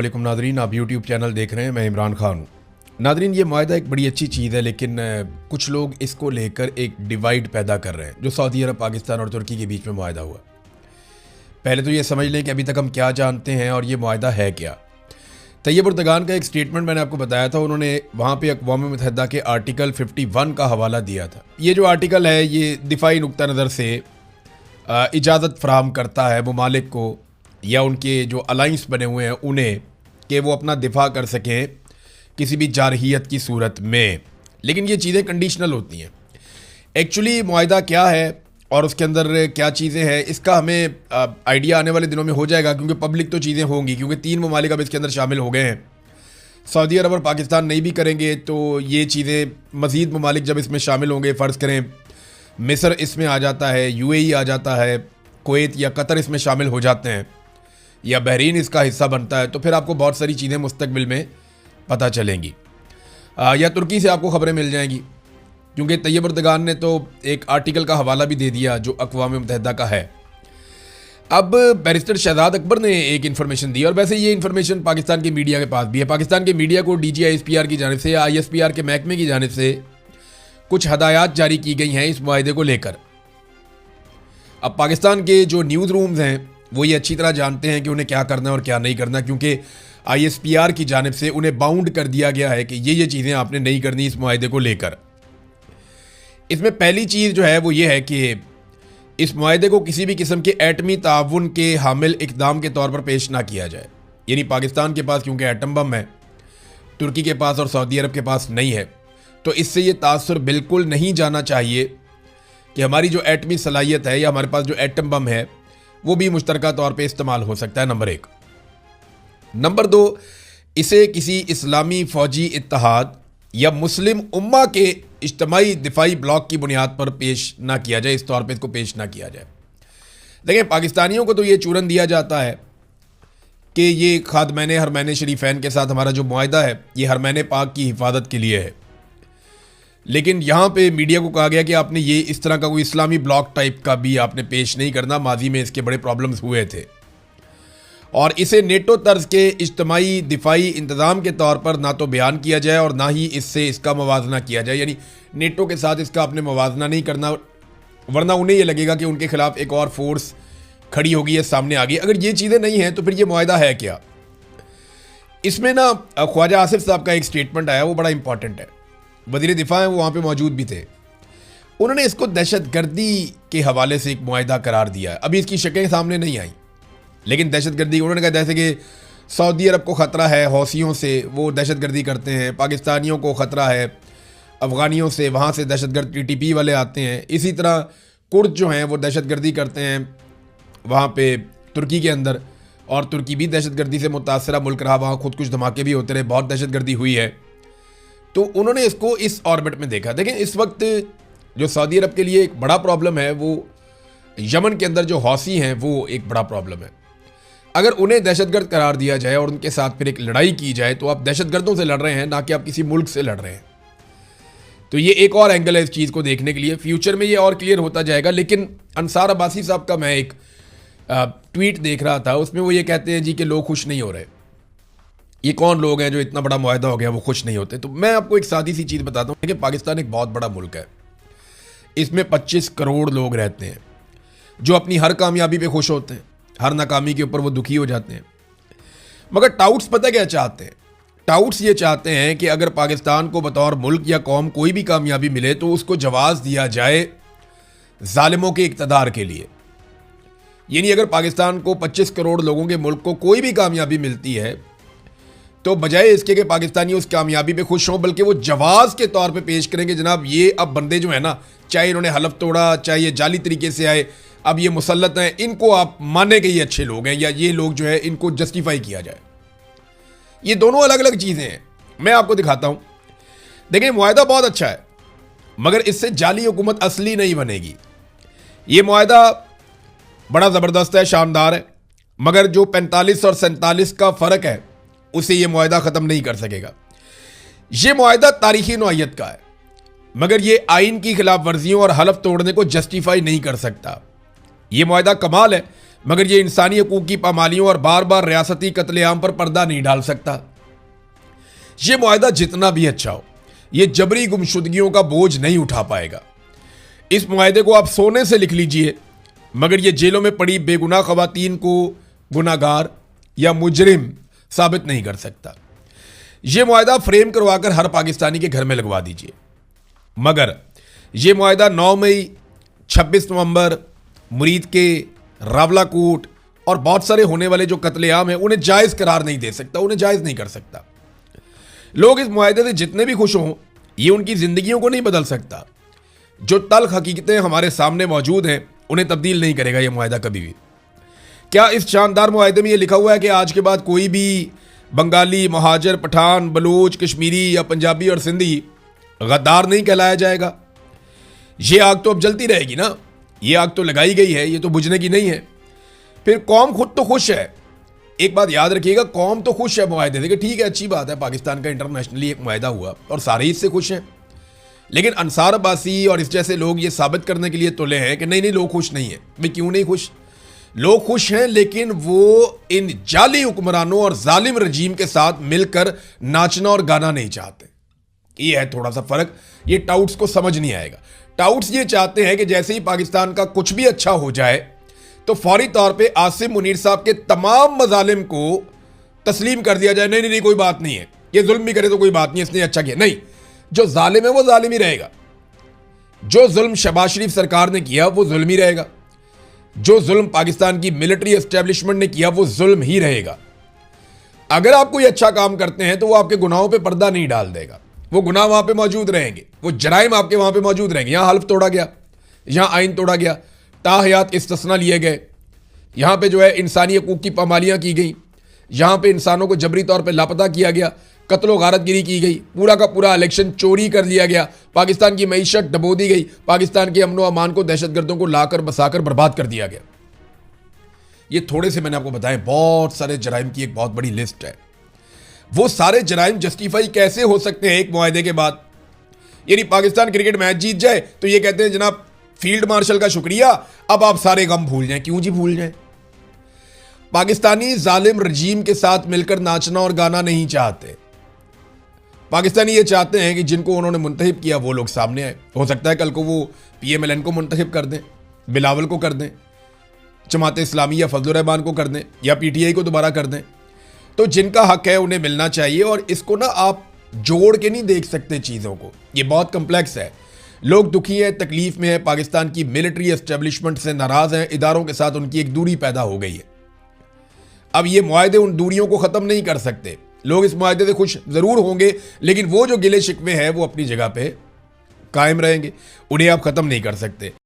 वालेकुम नादरीन, आप YouTube channel देख रहे हैं। मैं इमरान खान हूँ। नादरीन, ये माहिदा एक बड़ी अच्छी चीज़ है, लेकिन कुछ लोग इसको लेकर एक डिवाइड पैदा कर रहे हैं जो सऊदी अरब, पाकिस्तान और तुर्की के बीच में माहिदा हुआ। पहले तो ये समझ लें कि अभी तक हम क्या जानते हैं और ये माहिदा है क्या। तैयब उर्दगान का एक स्टेटमेंट मैंने आपको बताया था, उन्होंने वहाँ पे अक़वाम मुत्तहिदा के आर्टिकल 51 का हवाला दिया था। ये जो आर्टिकल है ये दिफाई नुक्ता नज़र से इजाज़त फ़राहम करता है ममालिक को या उनके जो अलाइंस बने हुए हैं उन्हें कि वो अपना दिफा कर सकें किसी भी जारहियत की सूरत में। लेकिन ये चीज़ें कंडीशनल होती हैं। एक्चुअली मुआहिदा क्या है और उसके अंदर क्या चीज़ें हैं, इसका हमें आइडिया आने वाले दिनों में हो जाएगा, क्योंकि पब्लिक तो चीज़ें होंगी, क्योंकि 3 ममालिक अब इसके अंदर शामिल हो गए हैं। सऊदी अरब और पाकिस्तान नहीं भी करेंगे तो ये चीज़ें मज़ीद ममालिक जब इसमें शामिल होंगे, फ़र्ज़ करें मिस्र इसमें आ जाता है, यूएई आ जाता है, कुवैत या कतर इसमें शामिल हो जाते हैं, या बहरीन इसका हिस्सा बनता है, तो फिर आपको बहुत सारी चीज़ें मुस्तकबिल में पता चलेंगी। या तुर्की से आपको खबरें मिल जाएंगी, क्योंकि तैयब उर्दगान ने तो एक आर्टिकल का हवाला भी दे दिया जो अक़वाम मुत्तहिदा का है। अब बैरिस्टर शहजाद अकबर ने एक इन्फॉर्मेशन दी, और वैसे ये इन्फॉर्मेशन पाकिस्तान के मीडिया के पास भी है। पाकिस्तान के मीडिया को DGISPR की जानिब से या ISPR के महकमे की जानिब से कुछ हदायत जारी की गई हैं इस मुआहिदे को लेकर। अब पाकिस्तान के जो न्यूज़ रूम्स हैं वो ये अच्छी तरह जानते हैं कि उन्हें क्या करना है और क्या नहीं करना, क्योंकि ISPR की जानिब से उन्हें बाउंड कर दिया गया है कि ये चीज़ें आपने नहीं करनी इस मुआहिदे को लेकर। इसमें पहली चीज़ जो है वो ये है कि इस मुआहिदे को किसी भी किस्म के एटमी ताउन के हामिल इक़दाम के तौर पर पेश ना किया जाए। यानी पाकिस्तान के पास क्योंकि एटम बम है, तुर्की के पास और सऊदी अरब के पास नहीं है, तो इससे ये तासुर बिल्कुल नहीं जाना चाहिए कि हमारी जो एटमी सलाहियत है या हमारे पास जो एटम बम है वो भी मुश्तरका तौर पे इस्तेमाल हो सकता है, नंबर 1। नंबर 2, इसे किसी इस्लामी फ़ौजी इत्तेहाद या मुस्लिम उम्मा के इज्तमाई दिफाई ब्लॉक की बुनियाद पर पेश ना किया जाए, इस तौर पे इसको पेश ना किया जाए। देखिए, पाकिस्तानियों को तो ये चूरन दिया जाता है कि ये खादमैन हरमैन शरीफैन के साथ हमारा जो मुआहिदा है ये हरमैन पाक की हिफाजत के लिए है, लेकिन यहाँ पे मीडिया को कहा गया कि आपने ये इस तरह का कोई इस्लामी ब्लॉक टाइप का भी आपने पेश नहीं करना। माजी में इसके बड़े प्रॉब्लम्स हुए थे, और इसे नेटो तर्ज के इज्तमाई दिफाई इंतज़ाम के तौर पर ना तो बयान किया जाए और ना ही इससे इसका मवाजना किया जाए। यानी नेटो के साथ इसका आपने मवाजना नहीं करना, वरना उन्हें यह लगेगा कि उनके खिलाफ एक और फोर्स खड़ी होगी या सामने आ गई। अगर ये चीज़ें नहीं हैं तो फिर ये मुआहिदा है क्या। इसमें ना ख्वाजा आसिफ साहब का एक स्टेटमेंट आया, वो बड़ा इंपॉर्टेंट है। वज़ीर दिफा हैं, वो वहाँ पे मौजूद भी थे। उन्होंने इसको दहशतगर्दी के हवाले से एक मुआहिदा करार दिया है। अभी इसकी शक्लें सामने नहीं आई, लेकिन दहशतगर्दी उन्होंने कहा जैसे कि सऊदी अरब को ख़तरा है हौसियों से, वो दहशतगर्दी करते हैं, पाकिस्तानियों को ख़तरा है अफ़गानियों से, वहाँ से दहशतगर्द TTP वाले आते हैं। इसी तरह कुर्द जो हैं वो दहशतगर्दी करते हैं वहाँ पे तुर्की के अंदर, और तुर्की भी दहशतगर्दी से मुतासरा मुल्क रहा, वहाँ खुद कुछ धमाके भी होते रहे, बहुत दहशतगर्दी हुई है। तो उन्होंने इसको इस ऑर्बिट में देखा। देखें, इस वक्त जो सऊदी अरब के लिए एक बड़ा प्रॉब्लम है वो यमन के अंदर जो हौसी हैं वो एक बड़ा प्रॉब्लम है। अगर उन्हें दहशतगर्द करार दिया जाए और उनके साथ फिर एक लड़ाई की जाए तो आप दहशतगर्दों से लड़ रहे हैं, ना कि आप किसी मुल्क से लड़ रहे हैं। तो ये एक और एंगल है इस चीज़ को देखने के लिए। फ्यूचर में ये और क्लियर होता जाएगा। लेकिन अंसार अब्बासी साहब का मैं एक ट्वीट देख रहा था, उसमें वो ये कहते हैं जी कि लोग खुश नहीं हो रहे। ये कौन लोग हैं जो इतना बड़ा मुआहिदा हो गया वो खुश नहीं होते। तो मैं आपको एक सादी सी चीज़ बताता हूँ कि पाकिस्तान एक बहुत बड़ा मुल्क है। इसमें 25 करोड़ लोग रहते हैं जो अपनी हर कामयाबी पे खुश होते हैं, हर नाकामी के ऊपर वो दुखी हो जाते हैं। मगर टाउट्स पता क्या चाहते हैं? टाउट्स ये चाहते हैं कि अगर पाकिस्तान को बतौर मुल्क या कौम कोई भी कामयाबी मिले तो उसको जवाज दिया जाए जालिमों के इक़्तिदार के लिए। यानी अगर पाकिस्तान को 25 करोड़ लोगों के मुल्क को कोई भी कामयाबी मिलती है तो बजाय इसके कि पाकिस्तानी उस कामयाबी पे खुश हों, बल्कि वो जवाज़ के तौर पे पेश करेंगे, जनाब ये अब बंदे जो है ना, चाहे इन्होंने हलफ तोड़ा, चाहे ये जाली तरीके से आए, अब ये मुसल्लत हैं, इनको आप माने कि ये अच्छे लोग हैं, या ये लोग जो है इनको जस्टिफाई किया जाए। ये दोनों अलग अलग चीज़ें हैं। मैं आपको दिखाता हूँ। देखिए, मुआहिदा बहुत अच्छा है, मगर इससे जाली हुकूमत असली नहीं बनेगी। ये मुआहिदा बड़ा ज़बरदस्त है, शानदार है, मगर जो 45 और 47 का फ़र्क है उसे ये मुआहिदा ख़त्म नहीं कर सकेगा। ये मुआहिदा तारीखी नौइयत का है, मगर ये आइन की खिलाफ वर्जियों और हलफ तोड़ने को जस्टिफाई नहीं कर सकता। ये मुआहिदा कमाल है, मगर ये इंसानी हकूक की पामालियों और बार बार रियासती कत्लेआम पर पर्दा नहीं डाल सकता। ये मुआहिदा जितना भी अच्छा हो, ये जबरी गुमशुदगियों का बोझ नहीं उठा पाएगा। इस मुआहिदे को आप सोने से लिख लीजिए, मगर ये जेलों में पड़ी बेगुनाह खवातीन को गुनाहगार या मुजरिम साबित नहीं कर सकता। ये मुआहिदा फ्रेम करवाकर हर पाकिस्तानी के घर में लगवा दीजिए, मगर ये मुआहिदा 9 मई, 26 नवंबर, मुरीद के, रावलाकोट और बहुत सारे होने वाले जो कत्लेआम हैं उन्हें जायज़ करार नहीं दे सकता, उन्हें जायज़ नहीं कर सकता। लोग इस मुआहिदे से जितने भी खुश हों, ये उनकी ज़िंदगियों को नहीं बदल सकता। जो तल्ख हकीकतें हमारे सामने मौजूद हैं उन्हें तब्दील नहीं करेगा यह मुआहिदा कभी भी। क्या इस शानदार मुआहिदे में यह लिखा हुआ है कि आज के बाद कोई भी बंगाली, महाजर, पठान, बलूच, कश्मीरी या पंजाबी और सिंधी गद्दार नहीं कहलाया जाएगा? ये आग तो अब जलती रहेगी ना, ये आग तो लगाई गई है, ये तो बुझने की नहीं है। फिर कौम खुद तो खुश है। एक बात याद रखिएगा, कौम तो खुश है मुआहिदे से कि ठीक है, अच्छी बात है, पाकिस्तान का इंटरनेशनली एक मुआहिदा हुआ और सारे ही इससे खुश हैं। लेकिन अंसार अब्बासी और इस जैसे लोग ये साबित करने के लिए तुले हैं कि नहीं नहीं, लोग खुश नहीं है। भाई क्यों नहीं खुश? लोग खुश हैं, लेकिन वो इन जाली हुक्मरानों और जालिम रजीम के साथ मिलकर नाचना और गाना नहीं चाहते। ये है थोड़ा सा फर्क, ये टाउट्स को समझ नहीं आएगा। टाउट्स ये चाहते हैं कि जैसे ही पाकिस्तान का कुछ भी अच्छा हो जाए तो फौरी तौर पे आसिम मुनीर साहब के तमाम मजालिम को तस्लीम कर दिया जाए। नहीं नहीं नहीं, कोई बात नहीं है, ये जुल्म भी करे तो कोई बात नहीं, इसने अच्छा किया। नहीं, जो जालिम है वो जालिम ही रहेगा। जो जुल्म शहबाज शरीफ सरकार ने किया वो जुल्म ही रहेगा। जो जुल्म पाकिस्तान की मिलिट्री एस्टेब्लिशमेंट ने किया वो जुल्म ही रहेगा। अगर आप कोई अच्छा काम करते हैं तो वो आपके गुनाहों पे पर्दा नहीं डाल देगा, वो गुनाह वहां पे मौजूद रहेंगे, वो जराइम आपके वहां पे मौजूद रहेंगे। यहां हल्फ तोड़ा गया, यहां आइन तोड़ा गया, ताहयात इस्तिस्ना लिए गए, यहां पे जो है इंसानी हकूक की पामालियां की गई, यहां पे इंसानों को जबरी तौर पे लापता किया गया, कत्लो गारतगिरी की गई, पूरा का पूरा इलेक्शन चोरी कर लिया गया, पाकिस्तान की मईशत डबो दी गई, पाकिस्तान के अमन व अमान को दहशतगर्दों को लाकर बसाकर बर्बाद कर दिया गया। ये थोड़े से मैंने आपको बताया, बहुत सारे जराइम की एक बहुत बड़ी लिस्ट है। वो सारे जराइम जस्टिफाई कैसे हो सकते हैं एक मुआहिदे के बाद? यानी पाकिस्तान क्रिकेट मैच जीत जाए तो ये कहते हैं जनाब फील्ड मार्शल का शुक्रिया, अब आप सारे गम भूल जाएं। क्यों जी भूल जाएं? पाकिस्तानी जालिम रजीम के साथ मिलकर नाचना और गाना नहीं चाहते। पाकिस्तानी ये चाहते हैं कि जिनको उन्होंने मुंतखब किया वो लोग सामने आए। हो सकता है कल को वो PMLN को मुंतखब कर दें, बिलावल को कर दें, जमात इस्लामी या फजल रहमान को कर दें, या PTI को दोबारा कर दें। तो जिनका हक है उन्हें मिलना चाहिए। और इसको ना आप जोड़ के नहीं देख सकते चीज़ों को, ये बहुत कम्प्लेक्स है। लोग दुखी हैं, तकलीफ में है, पाकिस्तान की मिलिट्री एस्टेब्लिशमेंट से नाराज़ हैं, इदारों के साथ उनकी एक दूरी पैदा हो गई है। अब ये मुआहिदे उन दूरियों को ख़त्म नहीं कर सकते। लोग इस मुआहिदे से खुश ज़रूर होंगे, लेकिन वो जो गिले शिकवे हैं वो अपनी जगह पे कायम रहेंगे, उन्हें आप ख़त्म नहीं कर सकते।